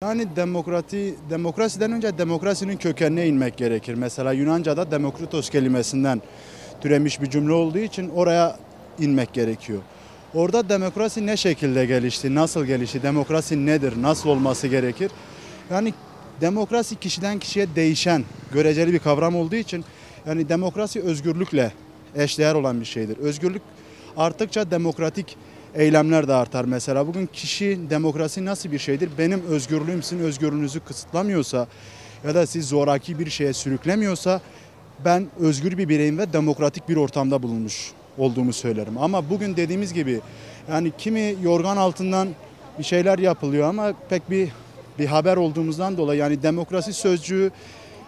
Yani demokrasiden önce demokrasinin kökenine inmek gerekir. Mesela Yunanca'da demokratos kelimesinden türemiş bir cümle olduğu için oraya inmek gerekiyor. Orada demokrasi ne şekilde gelişti, nasıl gelişti, demokrasi nedir, nasıl olması gerekir? Yani demokrasi kişiden kişiye değişen, göreceli bir kavram olduğu için yani demokrasi özgürlükle eşdeğer olan bir şeydir. Özgürlük arttıkça demokratik eylemler de artar mesela. Bugün kişi demokrasi nasıl bir şeydir? Benim özgürlüğüm sizin özgürlüğünüzü kısıtlamıyorsa ya da siz zoraki bir şeye sürüklemiyorsa ben özgür bir bireyim ve demokratik bir ortamda bulunmuş olduğumu söylerim. Ama bugün dediğimiz gibi yani kimi yorgan altından bir şeyler yapılıyor ama pek bir haber olduğumuzdan dolayı yani demokrasi sözcüğü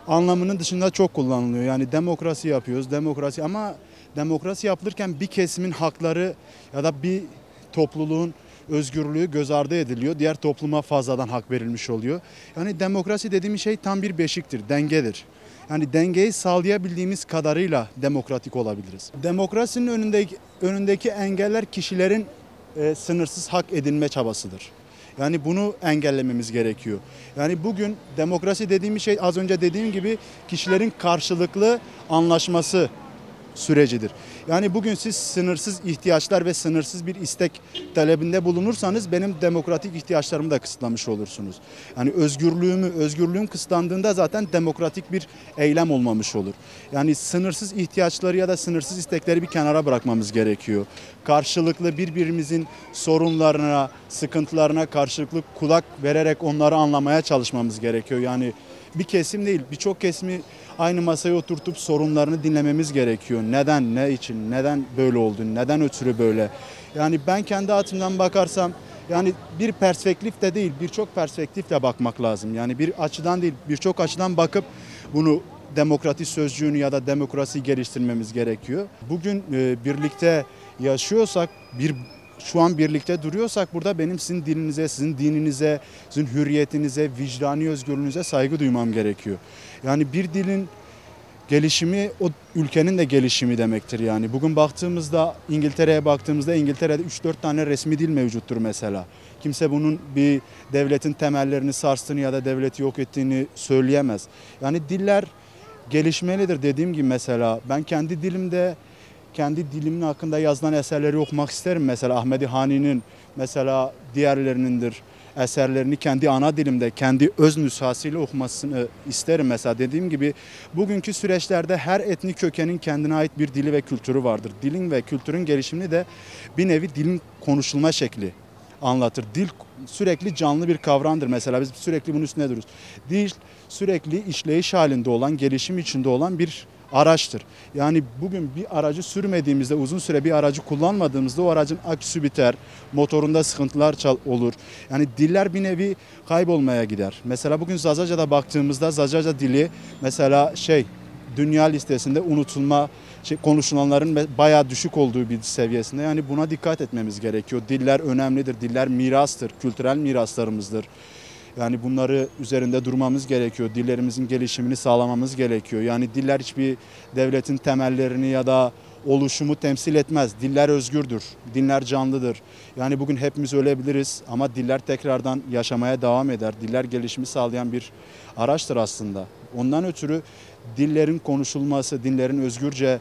anlamının dışında çok kullanılıyor. Yani demokrasi yapıyoruz, demokrasi ama demokrasi yapılırken bir kesimin hakları ya da bir topluluğun özgürlüğü göz ardı ediliyor. Diğer topluma fazladan hak verilmiş oluyor. Yani demokrasi dediğimiz şey tam bir beşiktir, dengedir. Yani dengeyi sağlayabildiğimiz kadarıyla demokratik olabiliriz. Demokrasinin önündeki engeller kişilerin sınırsız hak edinme çabasıdır. Yani bunu engellememiz gerekiyor. Yani bugün demokrasi dediğimiz şey az önce dediğim gibi kişilerin karşılıklı anlaşması sürecidir. Yani bugün siz sınırsız ihtiyaçlar ve sınırsız bir istek talebinde bulunursanız benim demokratik ihtiyaçlarımı da kısıtlamış olursunuz. Yani özgürlüğüm kısıtlandığında zaten demokratik bir eylem olmamış olur. Yani sınırsız ihtiyaçları ya da sınırsız istekleri bir kenara bırakmamız gerekiyor. Karşılıklı birbirimizin sorunlarına, sıkıntılarına karşılıklı kulak vererek onları anlamaya çalışmamız gerekiyor. Yani bir kesim değil, birçok kesimi aynı masaya oturtup sorunlarını dinlememiz gerekiyor. Neden, ne için, neden böyle oldu, neden ötürü böyle? Yani ben kendi açımdan bakarsam yani bir perspektif de değil, birçok perspektifle bakmak lazım. Yani bir açıdan değil, birçok açıdan bakıp bunu demokrasi sözcüğünü ya da demokrasiyi geliştirmemiz gerekiyor. Bugün birlikte yaşıyorsak, şu an birlikte duruyorsak burada benim sizin dilinize, sizin dininize, sizin hürriyetinize, vicdani özgürlüğünüze saygı duymam gerekiyor. Yani bir dilin gelişimi o ülkenin de gelişimi demektir yani. Bugün baktığımızda İngiltere'de 3-4 tane resmi dil mevcuttur mesela. Kimse bunun bir devletin temellerini sarstığını ya da devleti yok ettiğini söyleyemez. Yani diller gelişmelidir dediğim gibi mesela. Ben kendi dilimin hakkında yazılan eserleri okumak isterim. Mesela Ahmedi Hani'nin mesela diğerlerinindir eserlerini kendi ana dilimde, kendi öz nüshasıyla okumasını isterim mesela. Dediğim gibi bugünkü süreçlerde her etnik kökenin kendine ait bir dili ve kültürü vardır. Dilin ve kültürün gelişimini de bir nevi dilin konuşulma şekli anlatır. Dil sürekli canlı bir kavramdır. Mesela biz sürekli bunun üstüne dururuz. Dil sürekli işleyiş halinde olan, gelişim içinde olan bir araçtır. Yani bugün bir aracı sürmediğimizde, uzun süre bir aracı kullanmadığımızda o aracın aküsü biter, motorunda sıkıntılar olur. Yani diller bir nevi kaybolmaya gider. Mesela bugün Zazaca'da baktığımızda Zazaca dili mesela dünya listesinde unutulma konuşulanların bayağı düşük olduğu bir seviyesinde. Yani buna dikkat etmemiz gerekiyor. Diller önemlidir. Diller mirastır, kültürel miraslarımızdır. Yani bunları üzerinde durmamız gerekiyor. Dillerimizin gelişimini sağlamamız gerekiyor. Yani diller hiçbir devletin temellerini ya da oluşumu temsil etmez. Diller özgürdür. Diller canlıdır. Yani bugün hepimiz ölebiliriz ama diller tekrardan yaşamaya devam eder. Diller gelişimi sağlayan bir araçtır aslında. Ondan ötürü dillerin konuşulması, dillerin özgürce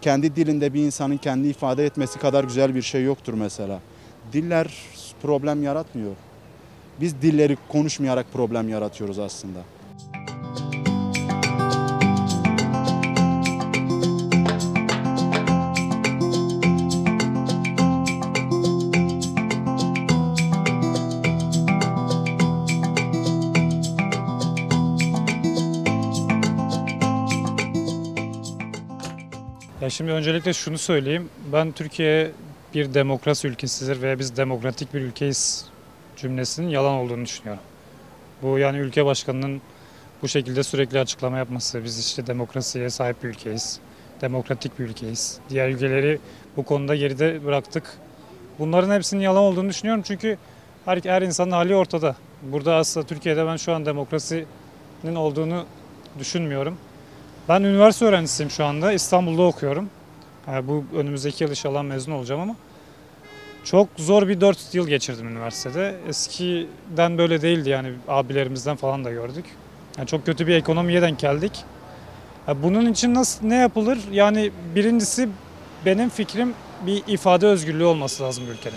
kendi dilinde bir insanın kendi ifade etmesi kadar güzel bir şey yoktur mesela. Diller problem yaratmıyor. Biz dilleri konuşmayarak problem yaratıyoruz aslında. Ya şimdi öncelikle şunu söyleyeyim. Ben Türkiye bir demokrasi ülkesidir ve biz demokratik bir ülkeyiz cümlesinin yalan olduğunu düşünüyorum. Bu yani ülke başkanının bu şekilde sürekli açıklama yapması, biz işte demokrasiye sahip bir ülkeyiz, demokratik bir ülkeyiz. Diğer ülkeleri bu konuda geride bıraktık. Bunların hepsinin yalan olduğunu düşünüyorum çünkü her insanın hali ortada. Burada aslında Türkiye'de ben şu an demokrasinin olduğunu düşünmüyorum. Ben üniversite öğrencisiyim şu anda, İstanbul'da okuyorum. Yani bu önümüzdeki yıl inşallah mezun olacağım ama Çok zor bir 4 yıl geçirdim üniversitede. Eskiden böyle değildi yani abilerimizden falan da gördük. Yani çok kötü bir ekonomiye denk geldik. Bunun için ne yapılır? Yani birincisi benim fikrim bir ifade özgürlüğü olması lazım bu ülkede.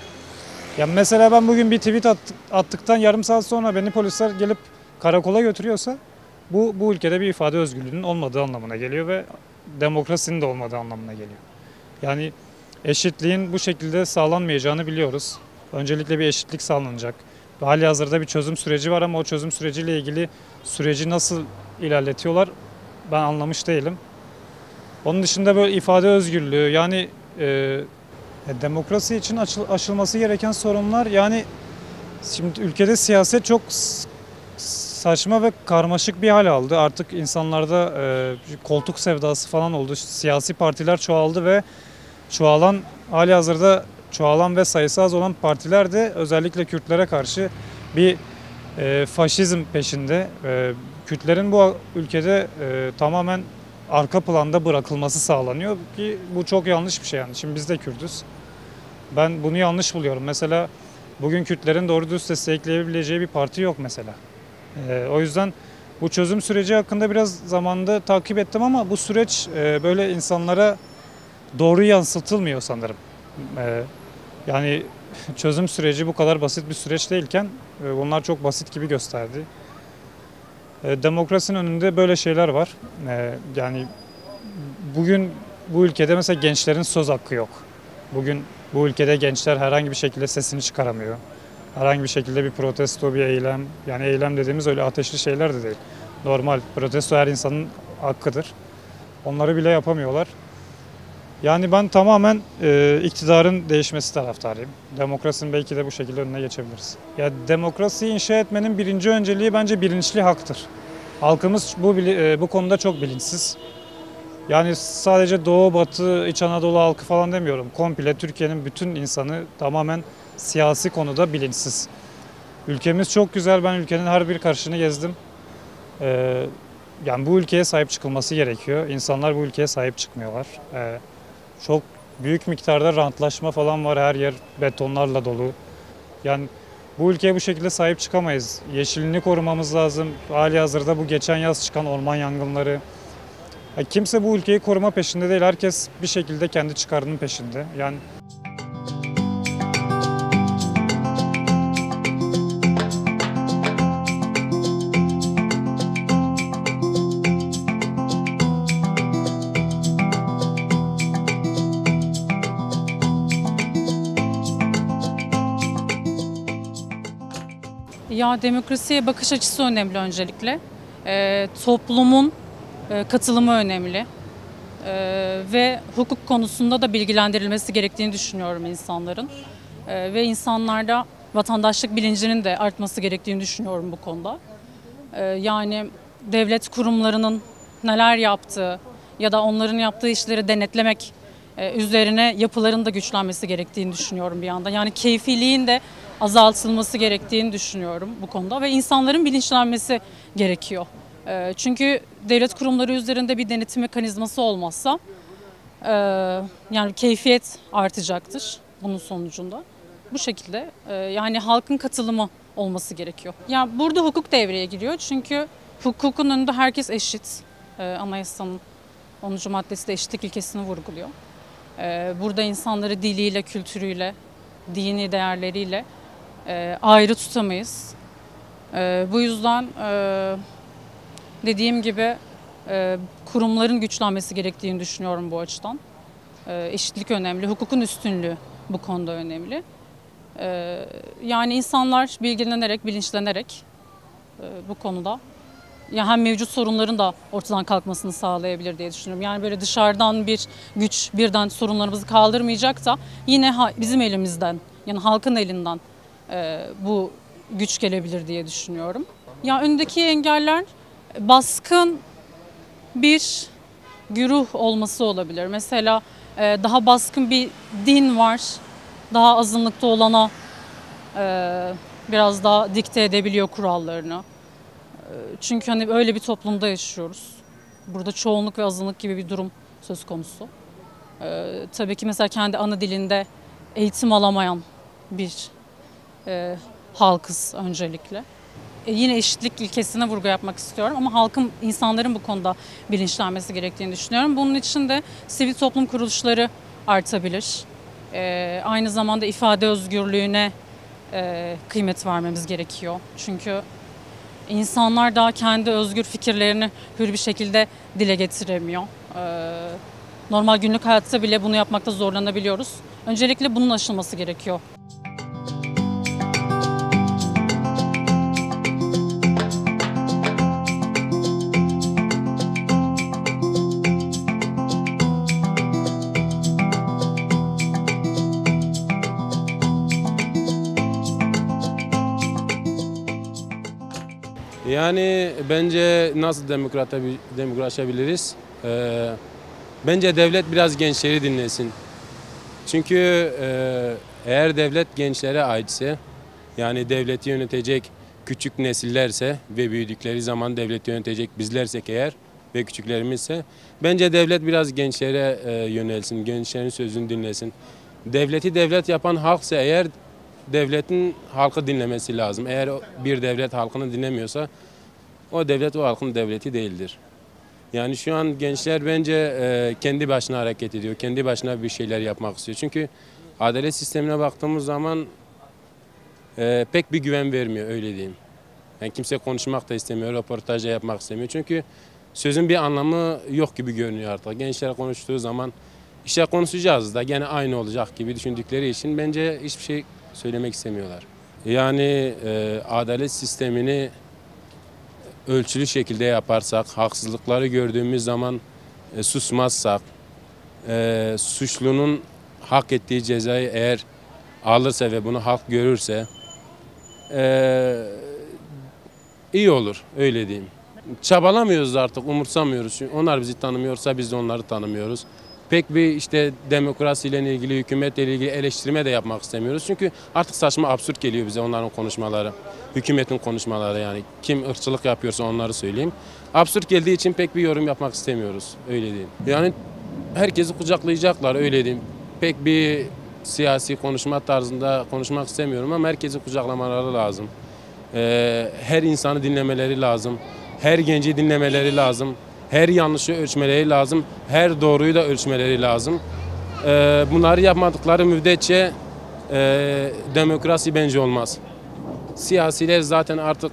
Yani mesela ben bugün bir tweet attıktan yarım saat sonra beni polisler gelip karakola götürüyorsa bu ülkede bir ifade özgürlüğünün olmadığı anlamına geliyor ve demokrasinin de olmadığı anlamına geliyor. Yani eşitliğin bu şekilde sağlanmayacağını biliyoruz. Öncelikle bir eşitlik sağlanacak. Halihazırda bir çözüm süreci var ama o çözüm süreciyle ilgili süreci nasıl ilerletiyorlar ben anlamış değilim. Onun dışında böyle ifade özgürlüğü yani demokrasi için aşılması gereken sorunlar yani şimdi ülkede siyaset çok saçma ve karmaşık bir hal aldı. Artık insanlarda koltuk sevdası falan oldu. Siyasi partiler çoğaldı ve halihazırda çoğalan ve sayısı az olan partiler de özellikle Kürtlere karşı bir faşizm peşinde. Kürtlerin bu ülkede tamamen arka planda bırakılması sağlanıyor ki bu çok yanlış bir şey yani. Şimdi biz de Kürtüz. Ben bunu yanlış buluyorum. Mesela bugün Kürtlerin doğru dürüst destekleyebileceği bir parti yok mesela. O yüzden bu çözüm süreci hakkında biraz zamanında takip ettim ama bu süreç böyle insanlara doğru yansıtılmıyor sanırım. Yani çözüm süreci bu kadar basit bir süreç değilken bunlar çok basit gibi gösterdi. Demokrasinin önünde böyle şeyler var. Yani bugün bu ülkede mesela gençlerin söz hakkı yok. Bugün bu ülkede gençler herhangi bir şekilde sesini çıkaramıyor. Herhangi bir şekilde bir protesto, bir eylem, yani eylem dediğimiz öyle ateşli şeyler de değil. Normal protesto her insanın hakkıdır. Onları bile yapamıyorlar. Yani ben tamamen iktidarın değişmesi taraftarıyım. Demokrasinin belki de bu şekilde önüne geçebiliriz. Ya demokrasiyi inşa etmenin birinci önceliği bence bilinçli haktır. Halkımız bu konuda çok bilinçsiz. Yani sadece Doğu, Batı, İç Anadolu halkı falan demiyorum. Komple Türkiye'nin bütün insanı tamamen siyasi konuda bilinçsiz. Ülkemiz çok güzel. Ben ülkenin her bir karışını gezdim. Yani bu ülkeye sahip çıkılması gerekiyor. İnsanlar bu ülkeye sahip çıkmıyorlar. Çok büyük miktarda rantlaşma falan var. Her yer betonlarla dolu. Yani bu ülkeye bu şekilde sahip çıkamayız. Yeşilini korumamız lazım. Halihazırda bu geçen yaz çıkan orman yangınları. Kimse bu ülkeyi koruma peşinde değil. Herkes bir şekilde kendi çıkarının peşinde. Yani Ya demokrasiye bakış açısı önemli öncelikle. Toplumun katılımı önemli. Ve hukuk konusunda da bilgilendirilmesi gerektiğini düşünüyorum insanların. Ve insanlarda vatandaşlık bilincinin de artması gerektiğini düşünüyorum bu konuda. Yani devlet kurumlarının neler yaptığı ya da onların yaptığı işleri denetlemek üzerine yapıların da güçlenmesi gerektiğini düşünüyorum bir yandan. Yani keyfiliğin de azaltılması gerektiğini düşünüyorum bu konuda ve insanların bilinçlenmesi gerekiyor. Çünkü devlet kurumları üzerinde bir denetim mekanizması olmazsa yani keyfiyet artacaktır bunun sonucunda. Bu şekilde yani halkın katılımı olması gerekiyor. Yani burada hukuk devreye giriyor çünkü hukukun önünde herkes eşit. Anayasanın 10. maddesi de eşitlik ilkesini vurguluyor. Burada insanları diliyle, kültürüyle, dini değerleriyle ayrı tutamayız. Bu yüzden dediğim gibi kurumların güçlenmesi gerektiğini düşünüyorum bu açıdan. Eşitlik önemli, hukukun üstünlüğü bu konuda önemli. Yani insanlar bilgilenerek, bilinçlenerek bu konuda ya hem mevcut sorunların da ortadan kalkmasını sağlayabilir diye düşünüyorum. Yani böyle dışarıdan bir güç birden sorunlarımızı kaldırmayacak da yine bizim elimizden, yani halkın elinden bu güç gelebilir diye düşünüyorum. Ya önündeki engeller baskın bir güruh olması olabilir. Mesela daha baskın bir din var, daha azınlıkta olana biraz daha dikte edebiliyor kurallarını. Çünkü hani öyle bir toplumda yaşıyoruz. Burada çoğunluk ve azınlık gibi bir durum söz konusu. Tabii ki mesela kendi ana dilinde eğitim alamayan bir halkız öncelikle. Yine eşitlik ilkesine vurgu yapmak istiyorum ama insanların bu konuda bilinçlenmesi gerektiğini düşünüyorum. Bunun için de sivil toplum kuruluşları artabilir. Aynı zamanda ifade özgürlüğüne kıymet vermemiz gerekiyor. Çünkü insanlar daha kendi özgür fikirlerini hür bir şekilde dile getiremiyor. Normal günlük hayatta bile bunu yapmakta zorlanabiliyoruz. Öncelikle bunun aşılması gerekiyor. Yani bence nasıl demokratlaşabiliriz? Bence devlet biraz gençleri dinlesin. Çünkü eğer devlet gençlere aitse, yani devleti yönetecek küçük nesillerse ve büyüdükleri zaman devleti yönetecek bizlersek eğer ve küçüklerimizse, bence devlet biraz gençlere yönelsin, gençlerin sözünü dinlesin. Devleti devlet yapan halksa eğer, devletin halkı dinlemesi lazım. Eğer bir devlet halkını dinlemiyorsa o devlet o halkın devleti değildir. Yani şu an gençler bence kendi başına hareket ediyor. Kendi başına bir şeyler yapmak istiyor. Çünkü adalet sistemine baktığımız zaman pek bir güven vermiyor, öyle diyeyim. Yani kimse konuşmak da istemiyor, röportaj yapmak istemiyor. Çünkü sözün bir anlamı yok gibi görünüyor artık. Gençler konuştuğu zaman işte konuşacağız da gene aynı olacak gibi düşündükleri için bence hiçbir şey söylemek istemiyorlar. Yani adalet sistemini ölçülü şekilde yaparsak, haksızlıkları gördüğümüz zaman susmazsak, suçlunun hak ettiği cezayı eğer alırsa ve bunu halk görürse iyi olur, öyle diyeyim. Çabalamıyoruz artık, umursamıyoruz. Çünkü onlar bizi tanımıyorsa biz de onları tanımıyoruz. Pek bir işte demokrasiyle ilgili, hükümetle ilgili eleştirme de yapmak istemiyoruz. Çünkü artık saçma, absürt geliyor bize onların konuşmaları. Hükümetin konuşmaları yani. Kim ırkçılık yapıyorsa onları söyleyeyim. Absürt geldiği için pek bir yorum yapmak istemiyoruz, öyle diyeyim. Yani herkesi kucaklayacaklar, öyle diyeyim. Pek bir siyasi konuşma tarzında konuşmak istemiyorum ama herkesi kucaklamaları lazım. Her insanı dinlemeleri lazım. Her genci dinlemeleri lazım. Her yanlışı ölçmeleri lazım. Her doğruyu da ölçmeleri lazım. Bunları yapmadıkları müddetçe demokrasi bence olmaz. Siyasiler zaten artık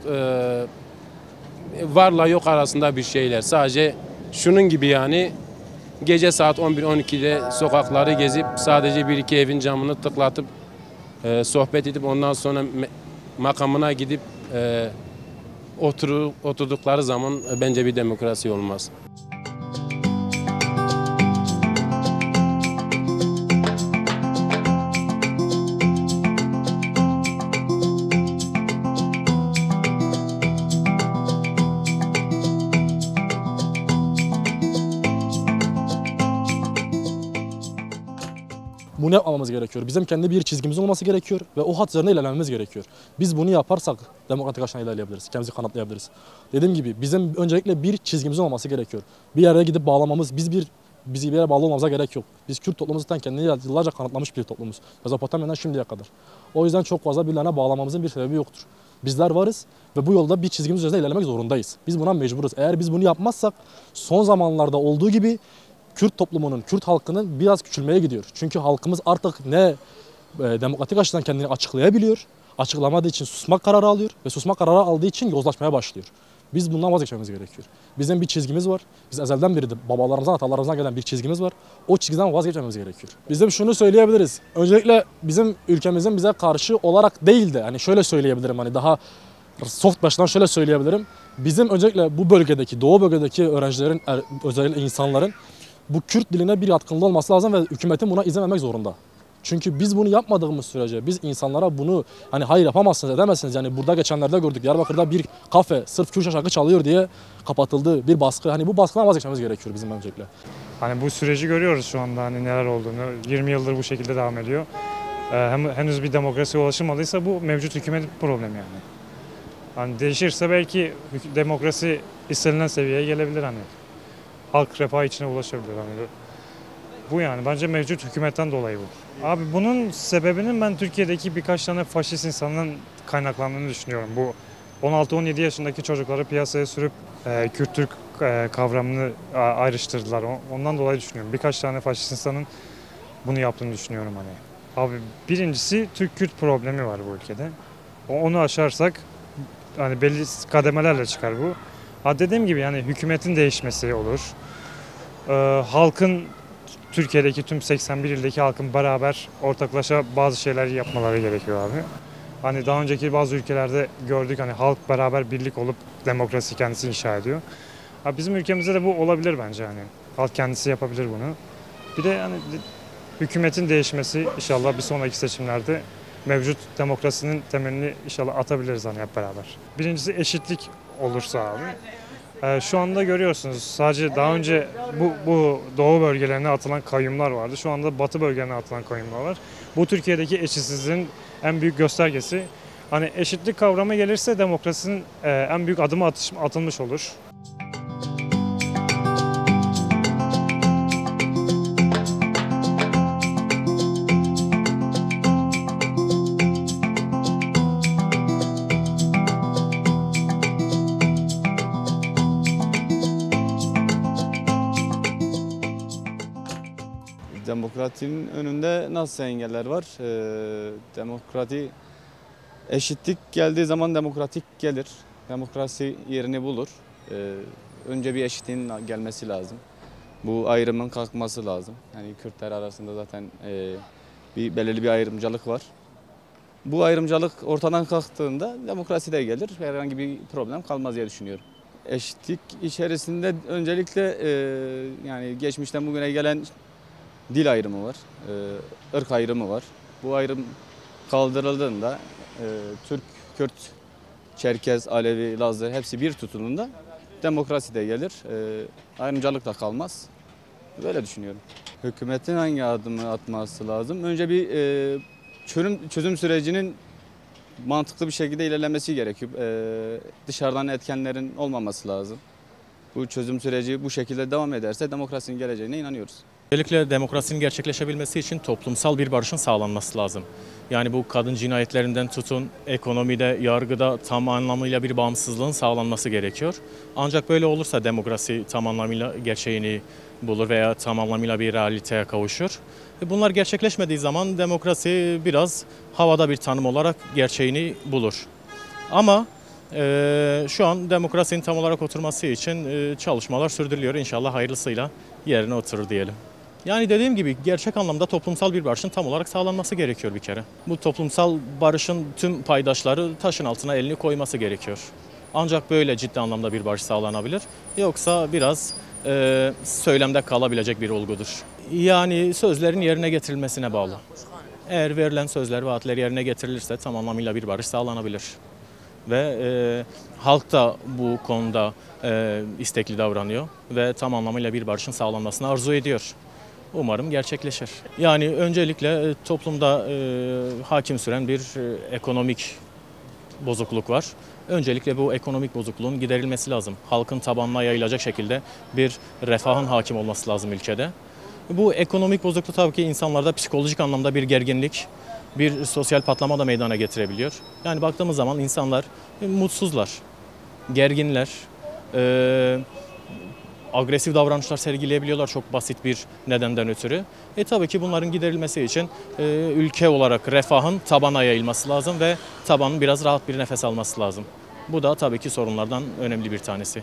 varla yok arasında bir şeyler. Sadece şunun gibi yani gece saat 11-12'de sokakları gezip sadece bir iki evin camını tıklatıp sohbet edip ondan sonra makamına gidip oturdukları zaman bence bir demokrasi olmaz. Bunu yapmamamız gerekiyor. Bizim kendi bir çizgimiz olması gerekiyor ve o hat üzerine ilerlememiz gerekiyor. Biz bunu yaparsak demokratik açıdan ilerleyebiliriz, kendimizi kanıtlayabiliriz. Dediğim gibi bizim öncelikle bir çizgimizin olması gerekiyor. Bir yere gidip bağlamamız, bizi bir yere bağlı olmamıza gerek yok. Biz Kürt toplumu zaten kendini yıllarca kanıtlamış bir toplumuz. Mezopotamya'dan şimdiye kadar. O yüzden çok fazla birilerine bağlamamızın bir sebebi yoktur. Bizler varız ve bu yolda bir çizgimiz üzerinde ilerlemek zorundayız. Biz buna mecburuz. Eğer biz bunu yapmazsak son zamanlarda olduğu gibi Kürt toplumunun, Kürt halkının biraz küçülmeye gidiyor. Çünkü halkımız artık ne demokratik açıdan kendini açıklayabiliyor, açıklamadığı için susmak kararı alıyor ve susmak kararı aldığı için yozlaşmaya başlıyor. Biz bundan vazgeçmemiz gerekiyor. Bizim bir çizgimiz var. Biz ezelden beri de babalarımızdan, atalarımızdan gelen bir çizgimiz var. O çizgiden vazgeçmemiz gerekiyor. Bizim şunu söyleyebiliriz. Öncelikle bizim ülkemizin bize karşı olarak değil de hani şöyle söyleyebilirim, hani daha soft baştan şöyle söyleyebilirim. Bizim öncelikle bu bölgedeki, Doğu bölgedeki öğrencilerin, özellikle insanların bu Kürt diline bir yatkınlığı olması lazım ve hükümetin buna izin vermek zorunda. Çünkü biz bunu yapmadığımız sürece biz insanlara bunu hani hayır yapamazsınız edemezsiniz. Yani burada geçenlerde gördük, Diyarbakır'da bir kafe sırf Kürtçe şarkı çalıyor diye kapatıldı, bir baskı. Hani bu baskıdan vazgeçmemiz gerekiyor bizim öncelikle. Hani bu süreci görüyoruz şu anda hani neler olduğunu. 20 yıldır bu şekilde devam ediyor. Henüz bir demokrasiye ulaşılmadıysa bu mevcut hükümetin problemi yani. Hani değişirse belki demokrasi istenilen seviyeye gelebilir hani. Halk refah içine ulaşabilir hani. Bu yani bence mevcut hükümetten dolayı bu. Abi bunun sebebinin ben Türkiye'deki birkaç tane faşist insanın kaynaklandığını düşünüyorum. Bu 16-17 yaşındaki çocukları piyasaya sürüp Kürt-Türk kavramını ayrıştırdılar. Ondan dolayı düşünüyorum. Birkaç tane faşist insanın bunu yaptığını düşünüyorum hani. Abi birincisi Türk-Kürt problemi var bu ülkede. Onu aşarsak hani belli kademelerle çıkar bu. Ha dediğim gibi yani hükümetin değişmesi olur. Halkın Türkiye'deki tüm 81 ildeki halkın beraber ortaklaşa bazı şeyler yapmaları gerekiyor abi. Hani daha önceki bazı ülkelerde gördük hani halk beraber birlik olup demokrasi kendisi inşa ediyor. Abi bizim ülkemizde de bu olabilir bence hani. Halk kendisi yapabilir bunu. Bir de hani hükümetin değişmesi inşallah bir sonraki seçimlerde mevcut demokrasinin temelini inşallah atabiliriz hani hep beraber. Birincisi eşitlik olursa abi. Şu anda görüyorsunuz sadece daha önce bu doğu bölgelerine atılan kayyumlar vardı. Şu anda batı bölgelerine atılan kayyumlar var. Bu Türkiye'deki eşitsizliğin en büyük göstergesi. Hani eşitlik kavramı gelirse demokrasinin en büyük adımı atılmış olur. Demokrasinin önünde nasıl engeller var? Demokrasi, eşitlik geldiği zaman demokratik gelir. Demokrasi yerini bulur. Önce bir eşitliğin gelmesi lazım. Bu ayrımın kalkması lazım. Yani Kürtler arasında zaten belirli bir ayrımcılık var. Bu ayrımcılık ortadan kalktığında demokrasi de gelir. Herhangi bir problem kalmaz diye düşünüyorum. Eşitlik içerisinde öncelikle yani geçmişten bugüne gelen dil ayrımı var, ırk ayrımı var. Bu ayrım kaldırıldığında Türk, Kürt, Çerkez, Alevi, Lazlı hepsi bir tutulduğunda demokrasi de gelir, ayrımcılık da kalmaz. Böyle düşünüyorum. Hükümetin hangi adımı atması lazım? Önce bir çözüm sürecinin mantıklı bir şekilde ilerlemesi gerekiyor. Dışarıdan etkenlerin olmaması lazım. Bu çözüm süreci bu şekilde devam ederse demokrasinin geleceğine inanıyoruz. Özellikle demokrasinin gerçekleşebilmesi için toplumsal bir barışın sağlanması lazım. Yani bu kadın cinayetlerinden tutun, ekonomide, yargıda tam anlamıyla bir bağımsızlığın sağlanması gerekiyor. Ancak böyle olursa demokrasi tam anlamıyla gerçeğini bulur veya tam anlamıyla bir realiteye kavuşur. Bunlar gerçekleşmediği zaman demokrasi biraz havada bir tanım olarak gerçeğini bulur. Ama şu an demokrasinin tam olarak oturması için çalışmalar sürdürülüyor. İnşallah hayırlısıyla yerine oturur diyelim. Yani dediğim gibi gerçek anlamda toplumsal bir barışın tam olarak sağlanması gerekiyor bir kere. Bu toplumsal barışın tüm paydaşları taşın altına elini koyması gerekiyor. Ancak böyle ciddi anlamda bir barış sağlanabilir. Yoksa biraz söylemde kalabilecek bir olgudur. Yani sözlerin yerine getirilmesine bağlı. Eğer verilen sözler, vaatler yerine getirilirse tam anlamıyla bir barış sağlanabilir. Ve halk da bu konuda istekli davranıyor ve tam anlamıyla bir barışın sağlanmasını arzu ediyor. Umarım gerçekleşir. Yani öncelikle toplumda hakim süren bir ekonomik bozukluk var. Öncelikle bu ekonomik bozukluğun giderilmesi lazım. Halkın tabanına yayılacak şekilde bir refahın hakim olması lazım ülkede. Bu ekonomik bozukluk tabii ki insanlarda psikolojik anlamda bir gerginlik, bir sosyal patlama da meydana getirebiliyor. Yani baktığımız zaman insanlar mutsuzlar, gerginler, agresif davranışlar sergileyebiliyorlar çok basit bir nedenden ötürü. Tabii ki bunların giderilmesi için ülke olarak refahın tabana yayılması lazım ve tabanın biraz rahat bir nefes alması lazım. Bu da tabii ki sorunlardan önemli bir tanesi.